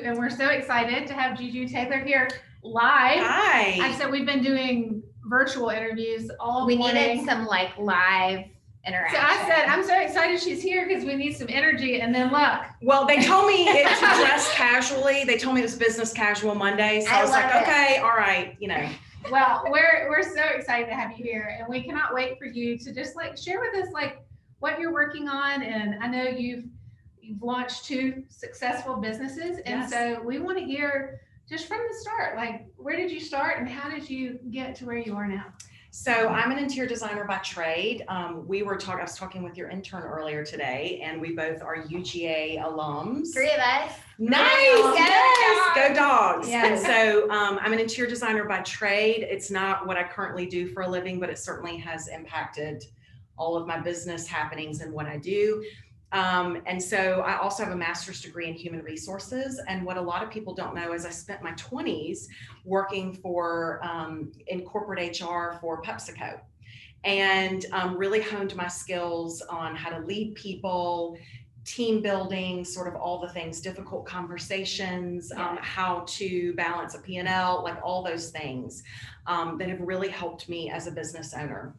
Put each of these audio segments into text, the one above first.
And we're so excited to have Juju Taylor here live. Hi. And so we've been doing virtual interviews all We morning. needed some like live interaction. So I said, I'm so excited she's here because we need some energy. And then look. Well, they told me to dress casually. They told me it was business casual Monday. So I was like, okay, all right, you know. Well, we're so excited to have you here, and we cannot wait for you to just like share with us like what you're working on. And I know you've launched 2 successful businesses, and so we want to hear just from the start, like where did you start and how did you get to where you are now? So I'm an interior designer by trade. I was talking with your intern earlier today, and we both are UGA alums. 3 of us. Nice, yes, go dogs. And so I'm an interior designer by trade. It's not what I currently do for a living, but it certainly has impacted all of my business happenings and what I do. And so I also have a master's degree in human resources. And what a lot of people don't know is I spent my 20s working in corporate HR for PepsiCo, and really honed my skills on how to lead people, team building, sort of all the things, difficult conversations, how to balance a P&L, like all those things that have really helped me as a business owner.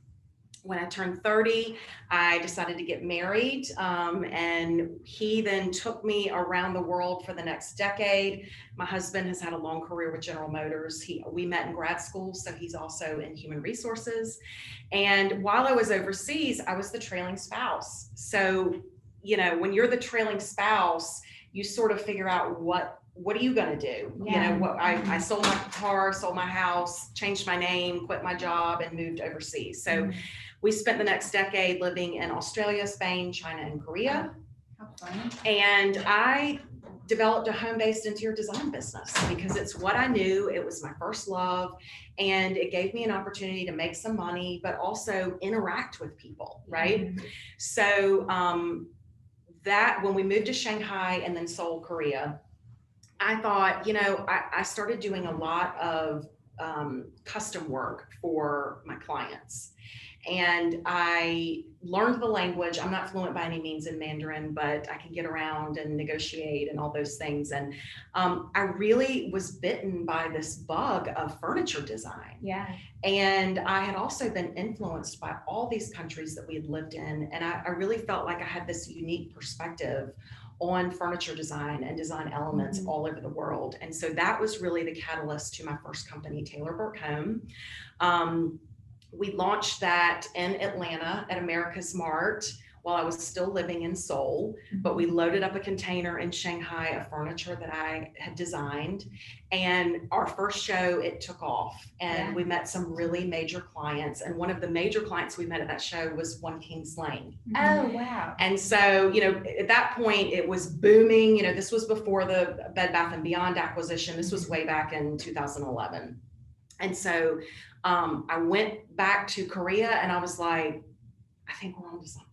When I turned 30, I decided to get married, and he then took me around the world for the next decade. My husband has had a long career with General Motors. We met in grad school, so he's also in human resources. And while I was overseas, I was the trailing spouse. So, you know, when you're the trailing spouse, you sort of figure out what are you going to do? You know, I sold my car, sold my house, changed my name, quit my job, and moved overseas. So we spent the next decade living in Australia, Spain, China, and Korea. How fun. And I developed a home-based interior design business because it's what I knew. It was my first love, and it gave me an opportunity to make some money, but also interact with people, right? So that when we moved to Shanghai and then Seoul, Korea, I thought, you know, I started doing a lot of custom work for my clients. And I learned the language. I'm not fluent by any means in Mandarin, but I can get around and negotiate and all those things. And I really was bitten by this bug of furniture design. Yeah. And I had also been influenced by all these countries that we had lived in. And I really felt like I had this unique perspective on furniture design and design elements all over the world. And so that was really the catalyst to my first company, Taylor Burke Home. We launched that in Atlanta at America's Mart while I was still living in Seoul, but we loaded up a container in Shanghai of furniture that I had designed. And our first show, it took off, and we met some really major clients. And one of the major clients we met at that show was One Kings Lane. Oh, wow. And so, you know, at that point it was booming. You know, this was before the Bed Bath & Beyond acquisition. This was way back in 2011. And so I went back to Korea and I was like, I think we're on to something.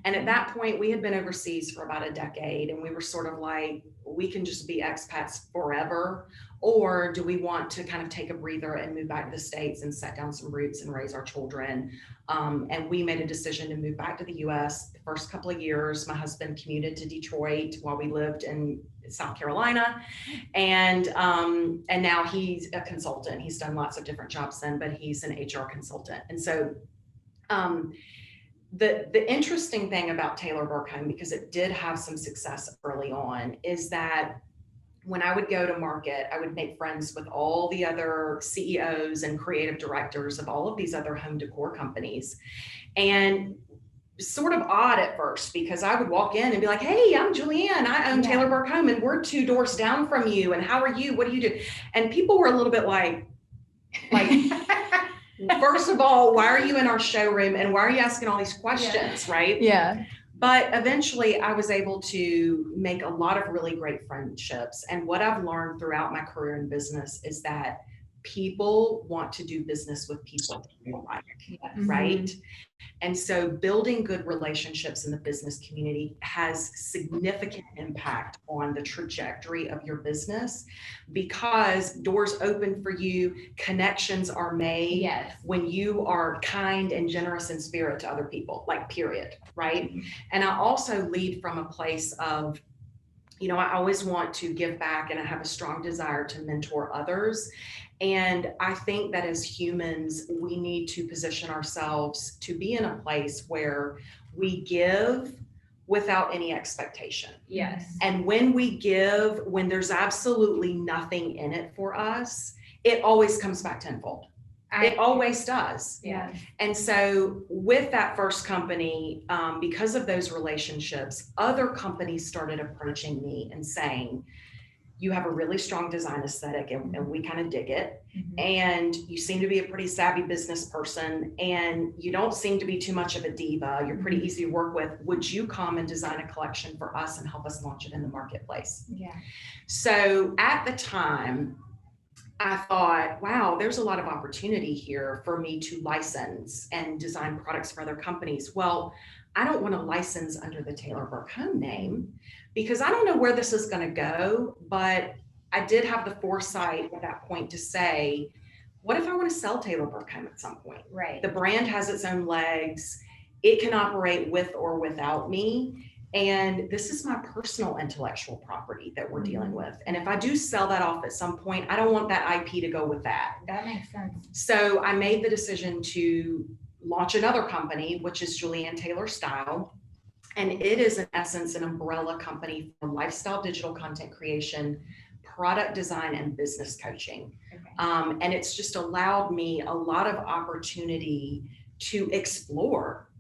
And at that point, we had been overseas for about a decade, and we were sort of like, we can just be expats forever, or do we want to kind of take a breather and move back to the States and set down some roots and raise our children? And we made a decision to move back to the US. The first couple of years, my husband commuted to Detroit while we lived in South Carolina. And now he's a consultant. He's done lots of different jobs then, but he's an HR consultant. And so, the interesting thing about Taylor Burke Home, because it did have some success early on, is that when I would go to market, I would make friends with all the other CEOs and creative directors of all of these other home decor companies. And sort of odd at first, because I would walk in and be like, hey, I'm Julianne. I own Taylor Burke Home, and we're 2 doors down from you. And how are you? What do you do? And people were a little bit like, first of all, why are you in our showroom, and why are you asking all these questions, right? Yeah. But eventually I was able to make a lot of really great friendships. And what I've learned throughout my career in business is that people want to do business with people they like, right? And so building good relationships in the business community has significant impact on the trajectory of your business, because doors open for you, connections are made when you are kind and generous in spirit to other people, like period, right? And I also lead from a place of I always want to give back, and I have a strong desire to mentor others. And I think that as humans, we need to position ourselves to be in a place where we give without any expectation. Yes. And when we give, when there's absolutely nothing in it for us, it always comes back tenfold. It always does. Yeah. And so with that first company, because of those relationships, other companies started approaching me and saying, you have a really strong design aesthetic, and we kind of dig it. Mm-hmm. And you seem to be a pretty savvy business person, and you don't seem to be too much of a diva. You're pretty easy to work with. Would you come and design a collection for us and help us launch it in the marketplace? Yeah. So at the time, I thought, wow, there's a lot of opportunity here for me to license and design products for other companies. Well, I don't want to license under the Taylor Burke Home name because I don't know where this is going to go, but I did have the foresight at that point to say, what if I want to sell Taylor Burke Home at some point? Right. The brand has its own legs. It can operate with or without me. And this is my personal intellectual property that we're dealing with. And if I do sell that off at some point, I don't want that IP to go with that. That makes sense. So I made the decision to launch another company, which is Julianne Taylor Style. And it is in essence an umbrella company for lifestyle digital content creation, product design, and business coaching. Okay. And it's just allowed me a lot of opportunity to explore,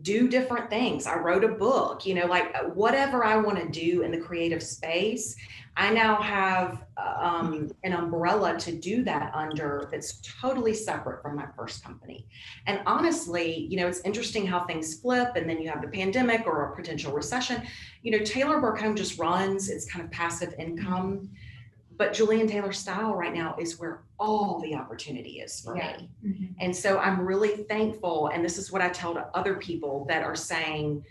do different things. I wrote a book, like whatever I want to do in the creative space, I now have an umbrella to do that under that's totally separate from my first company. And honestly, it's interesting how things flip, and then you have the pandemic or a potential recession. Taylor Burke Home just runs, it's kind of passive income. But Julianne Taylor Style right now is where all the opportunity is for me. Mm-hmm. And so I'm really thankful. And this is what I tell to other people that are saying,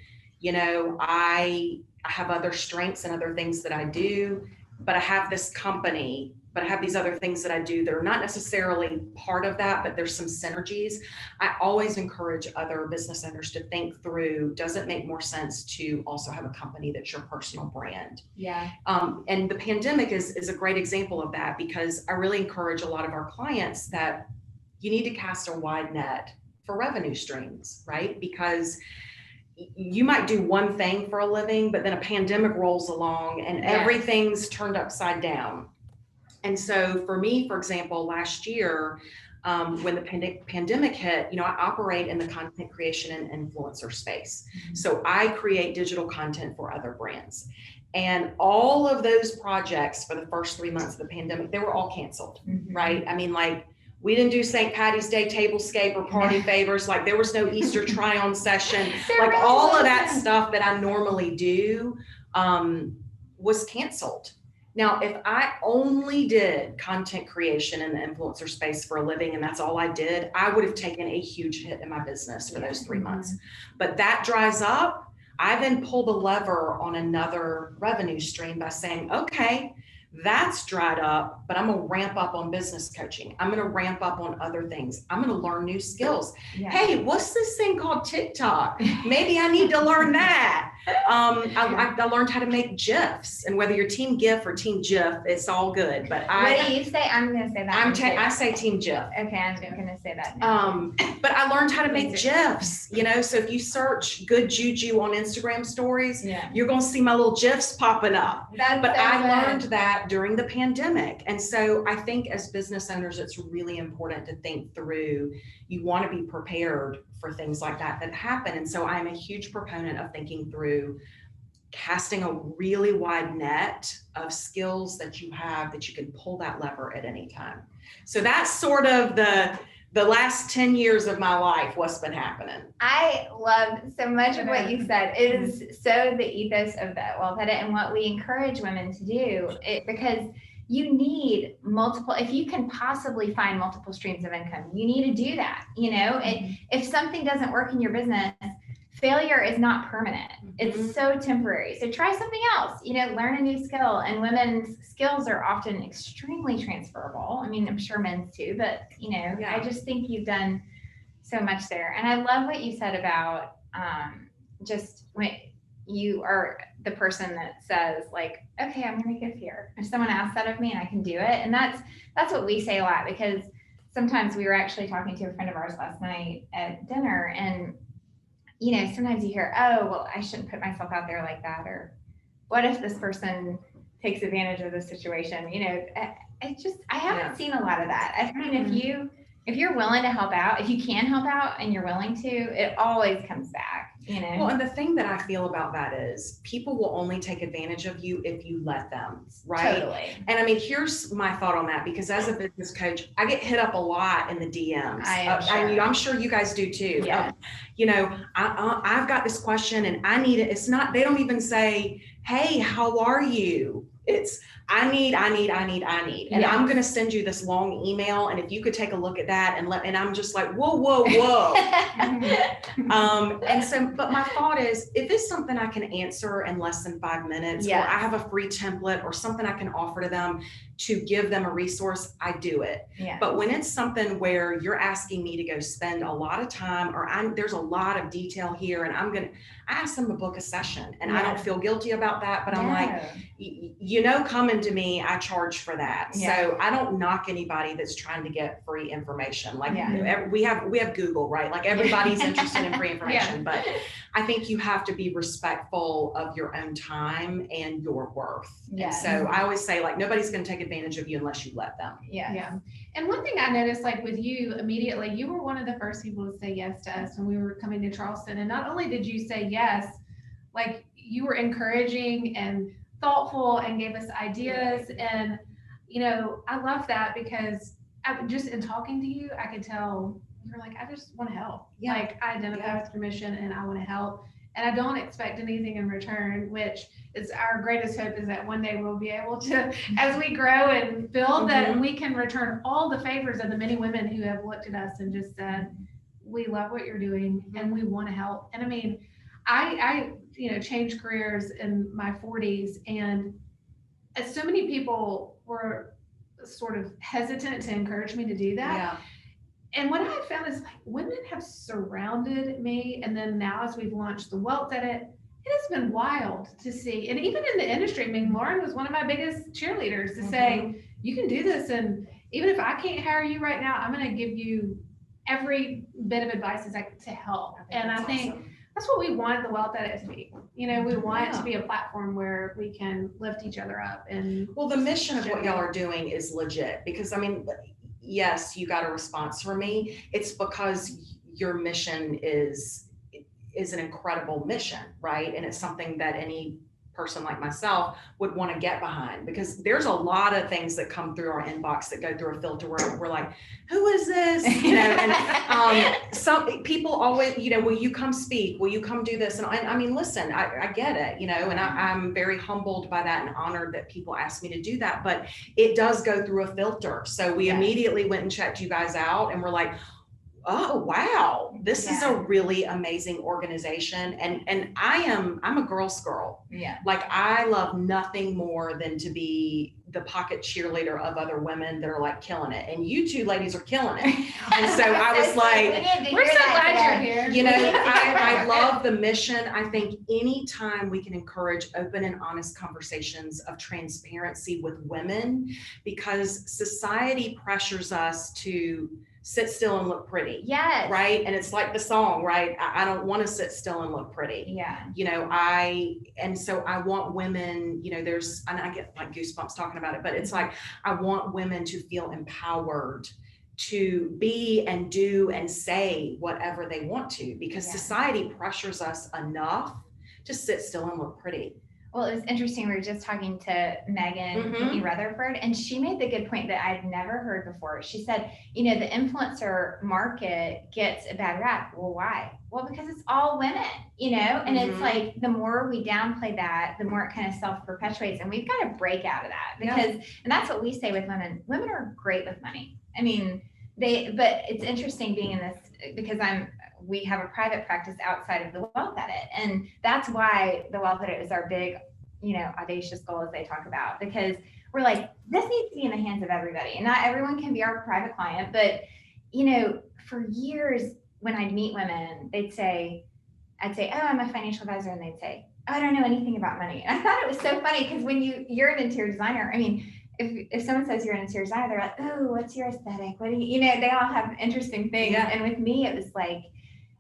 I have other strengths and other things that I do, but I have this company, but I have these other things that I do that are not necessarily part of that, but there's some synergies. I always encourage other business owners to think through, does it make more sense to also have a company that's your personal brand? Yeah. And the pandemic is a great example of that, because I really encourage a lot of our clients that you need to cast a wide net for revenue streams, right? Because you might do one thing for a living, but then a pandemic rolls along and everything's turned upside down. And so for me, for example, last year, when the pandemic hit, I operate in the content creation and influencer space. Mm-hmm. So I create digital content for other brands. And all of those projects for the first 3 months of the pandemic, they were all canceled, Mm-hmm. right? I mean, like, we didn't do St. Patty's Day tablescape or party favors. Like, there was no Easter try-on session. Like, all of that stuff that I normally do was canceled. Now, if I only did content creation in the influencer space for a living, and that's all I did, I would have taken a huge hit in my business for those 3 months. But that dries up. I then pull the lever on another revenue stream by saying, okay, that's dried up, but I'm going to ramp up on business coaching. I'm going to ramp up on other things. I'm going to learn new skills. Yeah. Hey, what's this thing called TikTok? Maybe I need to learn that. I learned how to make GIFs, and whether you're team GIF or team GIF, it's all good. But what do you say? I'm going to say that. I say team GIF. Okay, I'm going to say that now. But I learned how to make GIFs, so if you search good juju on Instagram stories, you're going to see my little GIFs popping up. But I learned that during the pandemic. And so I think as business owners, it's really important to think through, you want to be prepared for things like that happen. And so I'm a huge proponent of thinking through casting a really wide net of skills that you have, that you can pull that lever at any time. So that's sort of the last 10 years of my life, what's been happening. I love so much of what you said. It is so the ethos of that Well Said It, and what we encourage women to do, because you need multiple, if you can possibly find multiple streams of income, you need to do that, and if something doesn't work in your business, failure is not permanent. It's so temporary. So try something else, learn a new skill, and women's skills are often extremely transferable. I mean, I'm sure men's too, but I just think you've done so much there. And I love what you said about just when you are the person that says like, okay, I'm going to give here. If someone asks that of me and I can do it. And that's what we say a lot, because sometimes we were actually talking to a friend of ours last night at dinner, and sometimes you hear, oh, well, I shouldn't put myself out there like that. Or what if this person takes advantage of the situation? I haven't seen a lot of that. I mean, if you're willing to help out, if you can help out and you're willing to, it always comes back, Well, and the thing that I feel about that is people will only take advantage of you if you let them, right? Totally. And I mean, here's my thought on that, because as a business coach, I get hit up a lot in the DMs. I'm sure you guys do too. Yeah. I've got this question and I need it. It's not, they don't even say, hey, how are you? It's, I need, and Yeah. I'm going to send you this long email. And if you could take a look at that and I'm just like, whoa. And so, but my thought is, if it's something I can answer in less than 5 minutes, or I have a free template or something I can offer to them to give them a resource, I do it. Yeah. But when it's something where you're asking me to go spend a lot of time, or there's a lot of detail here, and I ask them to book a session, and I don't feel guilty about that, but I'm like, coming to me, I charge for that. Yeah. So I don't knock anybody that's trying to get free information. Like we have Google, right? Like everybody's interested in free information, but I think you have to be respectful of your own time and your worth. Yes. And so I always say, like, nobody's going to take advantage of you unless you let them. Yeah. And one thing I noticed, like with you immediately, you were one of the first people to say yes to us when we were coming to Charleston. And not only did you say yes, like you were encouraging and thoughtful and gave us ideas. And, I love that, because just in talking to you, I could tell you're like, I just want to help. Yeah. Like I identify with your mission and I want to help. And I don't expect anything in return, which is our greatest hope, is that one day we'll be able to, as we grow and build, that we can return all the favors of the many women who have looked at us and just said, we love what you're doing and we want to help. And I mean, I changed careers in my 40s, and so many people were sort of hesitant to encourage me to do that. Yeah. And what I found is, like, women have surrounded me. And then now, as we've launched the Wealth Edit, it has been wild to see. And even in the industry, I mean, Lauren was one of my biggest cheerleaders to say, you can do this. And even if I can't hire you right now, I'm going to give you every bit of advice to help. I think that's what we want the Wealth Edit to be. We want it to be a platform where we can lift each other up. And well, the mission of what y'all are doing is legit, because I mean, yes, you got a response from me. It's because your mission is an incredible mission, right? And it's something that any person like myself would want to get behind, because there's a lot of things that come through our inbox that go through a filter where we're like, who is this? And some people always, will you come speak? Will you come do this? And I mean, listen, I get it, and I'm very humbled by that and honored that people ask me to do that, but it does go through a filter. So we immediately went and checked you guys out, and we're like, oh, wow, this is a really amazing organization. And I'm a girl's girl. Yeah. Like, I love nothing more than to be the pocket cheerleader of other women that are like killing it. And you two ladies are killing it. And so I was like, we're so glad you're here. I love the mission. I think anytime we can encourage open and honest conversations of transparency with women, because society pressures us to sit still and look pretty. Yes. Right. And it's like the song, right? I don't want to sit still and look pretty. Yeah. And so I want women, and I get like goosebumps talking about it, but it's like, I want women to feel empowered to be and do and say whatever they want to, because society pressures us enough to sit still and look pretty. Well, it was interesting. We were just talking to Megan Rutherford, and she made the good point that I'd never heard before. She said, the influencer market gets a bad rap. Well, why? Well, because it's all women, and it's like, the more we downplay that, the more it kind of self-perpetuates, and we've got to break out of that, because, and that's what we say with women. Women are great with money. I mean, but it's interesting being in this, because we have a private practice outside of the Wealth Edit. And that's why the Wealth Edit is our big, audacious goal, as they talk about, because we're like, this needs to be in the hands of everybody, and not everyone can be our private client. But, for years when I'd meet women, I'd say, oh, I'm a financial advisor. And they'd say, I don't know anything about money. And I thought it was so funny because when you're an interior designer, I mean, if someone says you're an interior designer, they're like, oh, what's your aesthetic? What do you know, they all have interesting things. Yeah. And with me, it was like,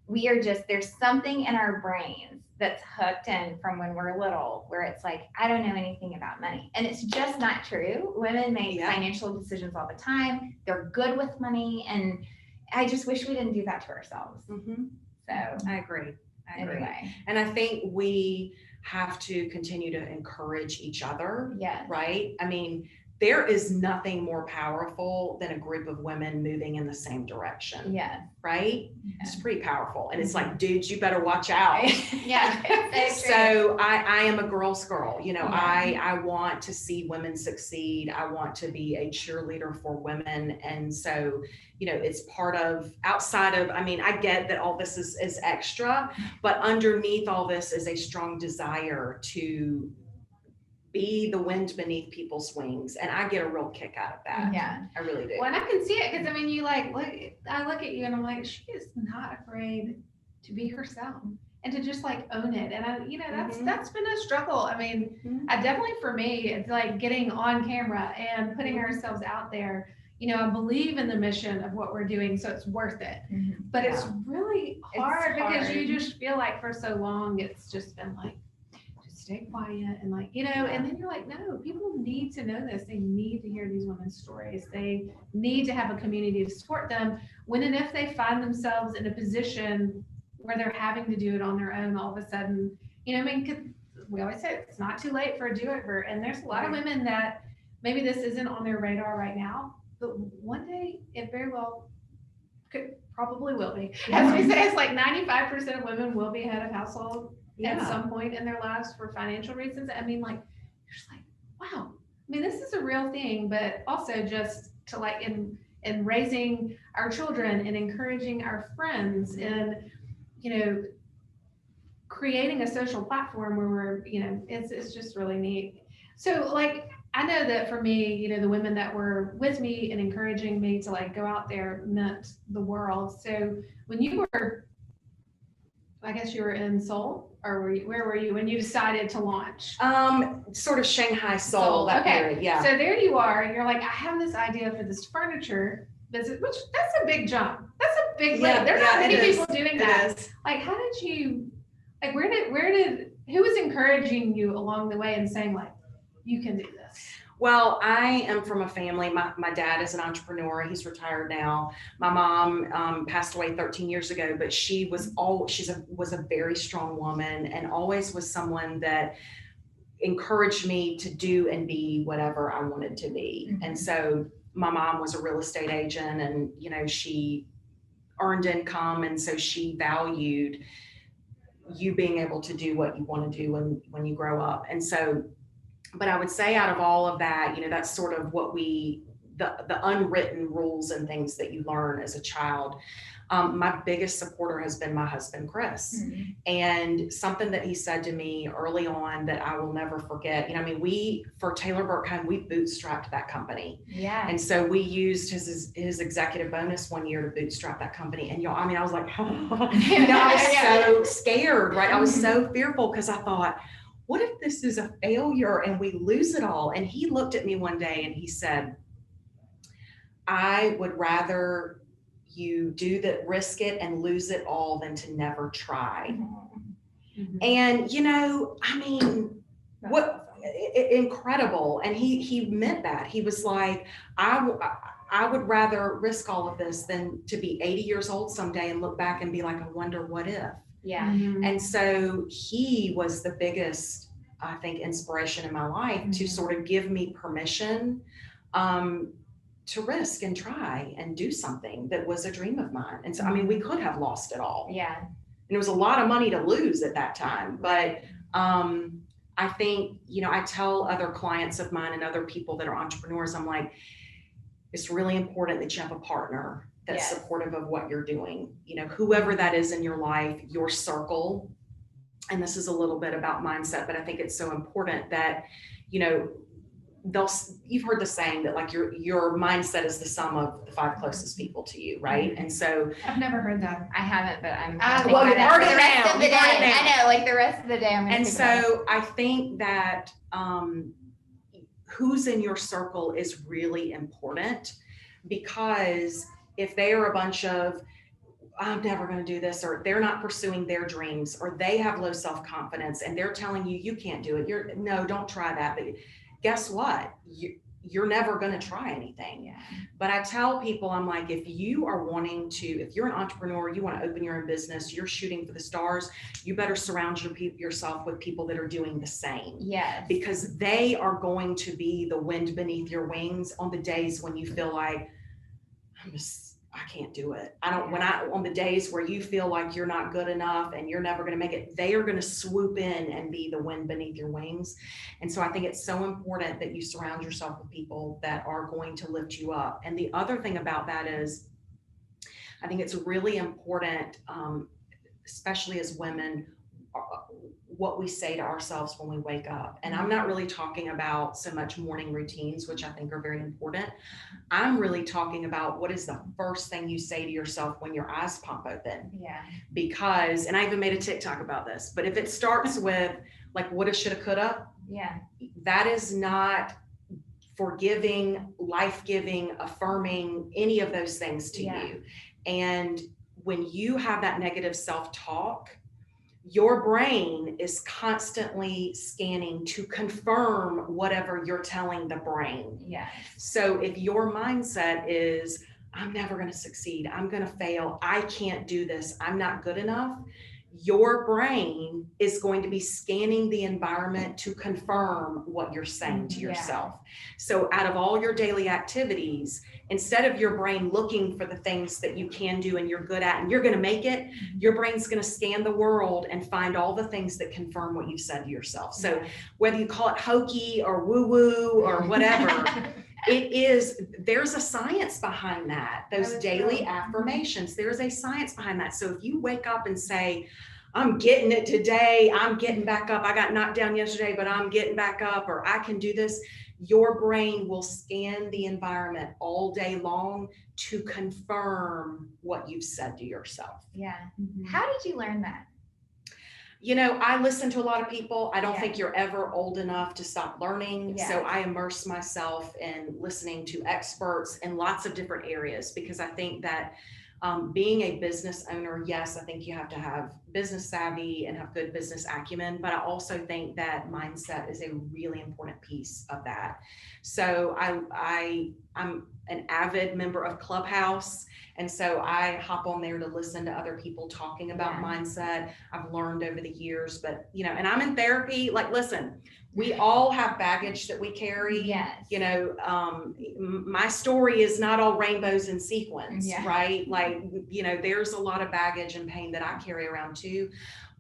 there's something in our brains that's hooked in from when we're little, where it's like, I don't know anything about money. And it's just not true. Women make financial decisions all the time. They're good with money. And I just wish we didn't do that to ourselves. Mm-hmm. So I agree. anyway. And I think we have to continue to encourage each other. Yes. Right? I mean, there is nothing more powerful than a group of women moving in the same direction. Yes. Right? Yeah. It's pretty powerful. And it's like, dudes, you better watch out. Yeah. So I am a girl's girl. You know, Yeah. I want to see women succeed. I want to be a cheerleader for women. And so, you know, it's part of outside of, I mean, I get that all this is extra, but underneath all this is a strong desire to be the wind beneath people's wings. And I get a real kick out of that. Yeah. I really do. Well, and I can see it because I mean, you like, I look at you and I'm like, she is not afraid to be herself and to just like own it. And I, you know, that's been a struggle. I mean, I definitely, for me, it's like getting on camera and putting ourselves out there. You know, I believe in the mission of what we're doing, so it's worth it. But it's really hard because you just feel like for so long, it's just been like, stay quiet and like, you know, and then you're like, no, people need to know this. They need to hear these women's stories. They need to have a community to support them when and if they find themselves in a position where they're having to do it on their own all of a sudden. You know, I mean, we always say it's not too late for a do-over. And there's a lot of women that maybe this isn't on their radar right now, but one day it very well probably will be. As we say, it's like 95% of women will be head of household at some point in their lives for financial reasons. I mean, like, you're just like, wow. I mean, this is a real thing, but also just to like in raising our children and encouraging our friends and, you know, creating a social platform where we're, you know, it's just really neat. So like, I know that for me, you know, the women that were with me and encouraging me to like go out there meant the world. So when you were, I guess you were in Seoul, or where were you when you decided to launch? Sort of Shanghai, Seoul, that period, yeah. So there you are, and you're like, I have this idea for this furniture business, which that's a big jump. That's a big leap. There's not many people doing that. Like, how did you, like, who was encouraging you along the way and saying like, you can do this? Well, I am from a family. My dad is an entrepreneur. He's retired now. My mom passed away 13 years ago, but she was a very strong woman and always was someone that encouraged me to do and be whatever I wanted to be. And so my mom was a real estate agent, and you know, she earned income, and so she valued you being able to do what you want to do when you grow up. And so, but I would say out of all of that, you know, that's sort of what the unwritten rules and things that you learn as a child. My biggest supporter has been my husband, Chris. And something that he said to me early on that I will never forget, you know, I mean, for Taylor Burke-Home, we bootstrapped that company. Yeah. And so we used his executive bonus one year to bootstrap that company. And I mean, I was like, you know, I was so scared, right? I was so fearful because I thought, what if this is a failure and we lose it all? And he looked at me one day and he said, I would rather you do that, risk it and lose it all than to never try. And, you know, I mean, incredible. And he meant that. He was like, I would rather risk all of this than to be 80 years old someday and look back and be like, I wonder what if. Yeah. And so he was the biggest, I think, inspiration in my life to sort of give me permission to risk and try and do something that was a dream of mine. And so, I mean, we could have lost it all. Yeah. And it was a lot of money to lose at that time. But I think, you know, I tell other clients of mine and other people that are entrepreneurs, I'm like, it's really important that you have a partner that's supportive of what you're doing, you know, whoever that is in your life, your circle. And this is a little bit about mindset, but I think it's so important that, you know, you've heard the saying that like your mindset is the sum of the 5 closest people to you, right? And so I've never heard that. I haven't, but I'm well, you've heard the it rest now. of the You've day. heard it now. I know, like the rest of the day I'm gonna And think about it. so I think that who's in your circle is really important, because if they are a bunch of, I'm never going to do this, or they're not pursuing their dreams, or they have low self-confidence and they're telling you, you can't do it. No, don't try that. But guess what? You're never going to try anything. Yeah. But I tell people, I'm like, if you're an entrepreneur, you want to open your own business, you're shooting for the stars, you better surround yourself with people that are doing the same. Yes. Because they are going to be the wind beneath your wings on the days when you feel like, I can't do it. On the days where you feel like you're not good enough and you're never going to make it, they are going to swoop in and be the wind beneath your wings. And so I think it's so important that you surround yourself with people that are going to lift you up. And the other thing about that is, I think it's really important, especially as women, what we say to ourselves when we wake up. And I'm not really talking about so much morning routines, which I think are very important. I'm really talking about what is the first thing you say to yourself when your eyes pop open. Yeah. Because, and I even made a TikTok about this, but if it starts with like woulda, shoulda, coulda, Yeah. that is not forgiving, life-giving, affirming, any of those things to you. And when you have that negative self-talk, your brain is constantly scanning to confirm whatever you're telling the brain. Yes. So if your mindset is, I'm never going to succeed, I'm going to fail, I can't do this, I'm not good enough, your brain is going to be scanning the environment to confirm what you're saying to yourself. So out of all your daily activities, instead of your brain looking for the things that you can do and you're good at and you're going to make it, your brain's going to scan the world and find all the things that confirm what you've said to yourself. So whether you call it hokey or woo-woo or whatever, there's a science behind that. Those daily affirmations, there's a science behind that. So if you wake up and say, I'm getting it today, I'm getting back up, I got knocked down yesterday, but I'm getting back up, or I can do this, your brain will scan the environment all day long to confirm what you've said to yourself. Yeah. How did you learn that? You know, I listen to a lot of people. I don't think you're ever old enough to stop learning. So I immerse myself in listening to experts in lots of different areas, because I think that being a business owner, yes, I think you have to have business savvy and have good business acumen, but I also think that mindset is a really important piece of that. So I'm an avid member of Clubhouse. And so I hop on there to listen to other people talking about mindset. I've learned over the years, but and I'm in therapy. Like, listen, we all have baggage that we carry. Yes. My story is not all rainbows and sequins, right? Like, there's a lot of baggage and pain that I carry around too,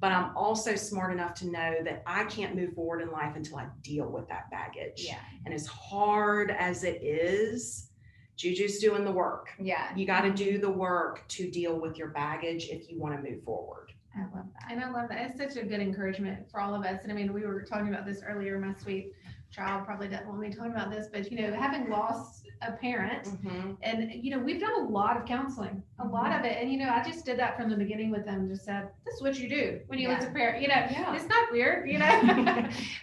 but I'm also smart enough to know that I can't move forward in life until I deal with that baggage. Yeah. And as hard as it is, Juju's doing the work. Yeah. You got to do the work to deal with your baggage if you want to move forward. I love that. And I love that. It's such a good encouragement for all of us. And I mean, we were talking about this earlier. My sweet child probably doesn't want me talking about this, but having lost a parent and, we've done a lot of counseling, a lot of it. And, I just did that from the beginning with them, just said, this is what you do when you lose a parent, it's not weird,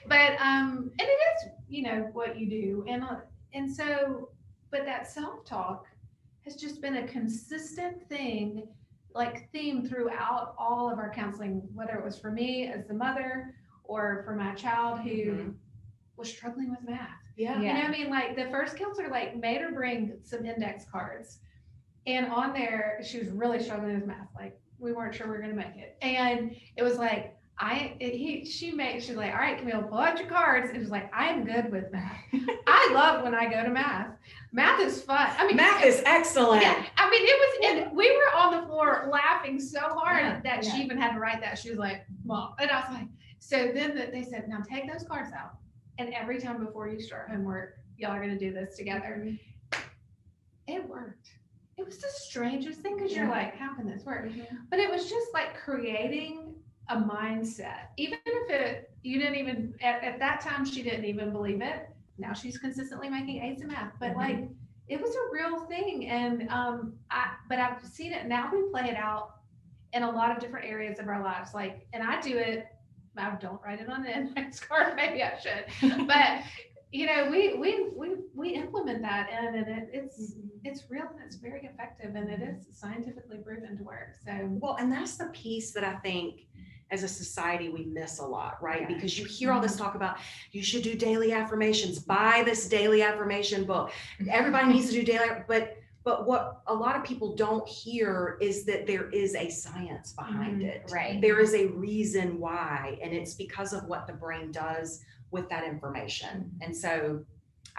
but, and it is, what you do. And so, but that self-talk has just been a consistent theme throughout all of our counseling, whether it was for me as the mother or for my child who was struggling with math. The first counselor made her bring some index cards, and on there she was really struggling with math. We weren't sure we were going to make it, and it was she's like, all right, Camille, pull out your cards. It was like, I'm good with math. I love when I go to math. Math is fun. I mean, math is excellent. Yeah. I mean, and we were on the floor laughing so hard that she even had to write that. She was like, Mom. And I was like, so then they said, now take those cards out. And every time before you start homework, y'all are going to do this together. It worked. It was the strangest thing, because you're like, how can this work? But it was just creating a mindset. Even if you didn't even, at that time, she didn't even believe it. now she's consistently making A's in math, but like, it was a real thing. And, but I've seen it now. We play it out in a lot of different areas of our lives. Like, and I do it, I don't write it on the index card, maybe I should, but you know, we implement that, and it's real, and it's very effective, and it is scientifically proven to work. So, well, and that's the piece that I think as a society we miss a lot, right? Yeah. Because you hear all this talk about you should do daily affirmations, buy this daily affirmation book. Everybody needs to do daily, but what a lot of people don't hear is that there is a science behind it. Right. There is a reason why, and it's because of what the brain does with that information. And so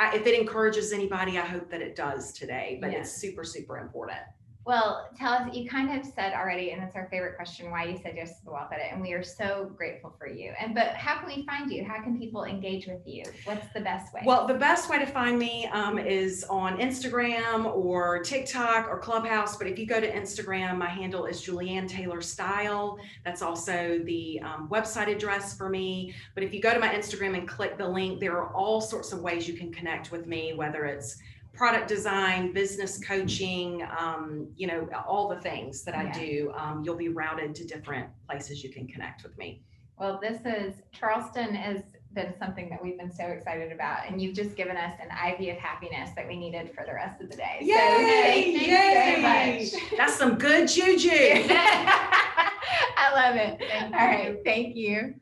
if it encourages anybody, I hope that it does today, but it's super, super important. Well, tell us, you kind of said already, and it's our favorite question, why you said yes to the Wealth Edit, and we are so grateful for you. But how can we find you? How can people engage with you? What's the best way? Well, the best way to find me is on Instagram or TikTok or Clubhouse. But if you go to Instagram, my handle is Julianne Taylor Style. That's also the website address for me. But if you go to my Instagram and click the link, there are all sorts of ways you can connect with me, whether it's product design, business coaching, you know, all the things that I do. You'll be routed to different places you can connect with me. Well, Charleston has been something that we've been so excited about, and you've just given us an IV of happiness that we needed for the rest of the day. Yay! So thank you Yay! so much. That's some good juju. I love it. Thank All right. you. Thank you.